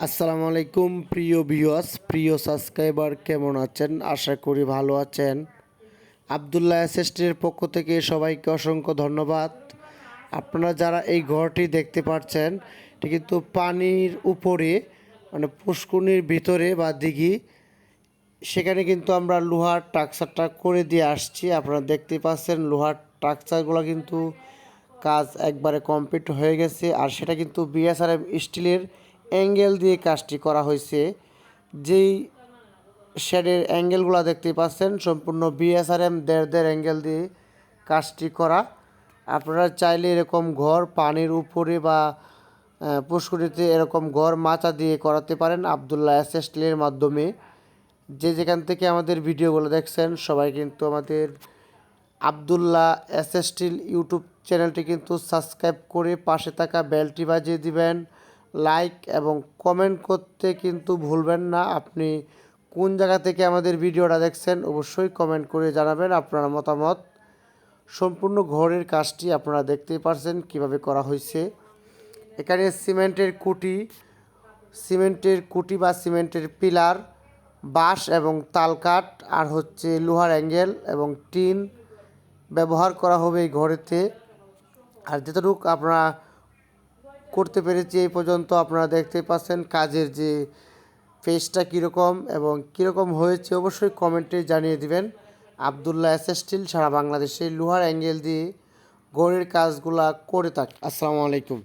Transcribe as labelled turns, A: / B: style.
A: আসসালামু আলাইকুম প্রিয় ভিউয়ার্স, প্রিয় সাবস্ক্রাইবার, কেমন আছেন? আশা করি ভালো আছেন। আবদুল্লাহ এসএসটির পক্ষ থেকে সবাইকে অসংখ্য ধন্যবাদ। আপনারা যারা এই ঘরটি দেখতে পাচ্ছেন, এটি কিন্তু পানির উপরে, মানে পুষ্কুনির ভিতরে বা দিঘি, সেখানে কিন্তু আমরা লোহার স্ট্রাকচারটা করে দিয়ে আসছি। আপনারা দেখতে পাচ্ছেন লোহার স্ট্রাকচারগুলো কিন্তু কাজ একবারে কমপ্লিট হয়ে গেছে। আর সেটা কিন্তু বিএসআরএম স্টিলের অ্যাঙ্গেল দিয়ে কাজটি করা হয়েছে। যেই শেডের অ্যাঙ্গেলগুলো দেখতে পাচ্ছেন সম্পূর্ণ বিএসআরএম দেড় অ্যাঙ্গেল দিয়ে কাজটি করা। আপনারা চাইলে এরকম ঘর পানির উপরে বা পুষ্করিতে এরকম ঘর মাচা দিয়ে করাতে পারেন আবদুল্লাহ এসএস স্টিলের মাধ্যমে। যে যেখান থেকে আমাদের ভিডিওগুলো দেখছেন সবাই কিন্তু আমাদের আবদুল্লাহ এসএস স্টিল ইউটিউব চ্যানেলটি কিন্তু সাবস্ক্রাইব করে পাশে থাকা বেলটি বাজিয়ে দিবেন। লাইক এবং কমেন্ট করতে কিন্তু ভুলবেন না। আপনি কোন জায়গা থেকে আমাদের ভিডিওটা দেখছেন অবশ্যই কমেন্ট করে জানাবেন আপনার মতামত। সম্পূর্ণ ঘরের কাজটি আপনারা দেখতেই পারছেন কিভাবে করা হয়েছে। এখানে সিমেন্টের কুটি বা সিমেন্টের পিলার, বাঁশ এবং তালকাঠ, আর হচ্ছে লোহার অ্যাঙ্গেল এবং টিন ব্যবহার করা হবে এই ঘরেতে। আর যতটুকু আপনারা করতে পেরেছি এই পর্যন্ত আপনারা দেখতে পাচ্ছেন কাজের যে ফেসটা কীরকম এবং কীরকম হয়েছে অবশ্যই কমেন্টে জানিয়ে দিবেন। আবদুল্লাহ এসএস স্টিল সারা বাংলাদেশে লোহার অ্যাঙ্গেল দিয়ে ঘরের কাজগুলা করে থাকে। আসসালামু আলাইকুম।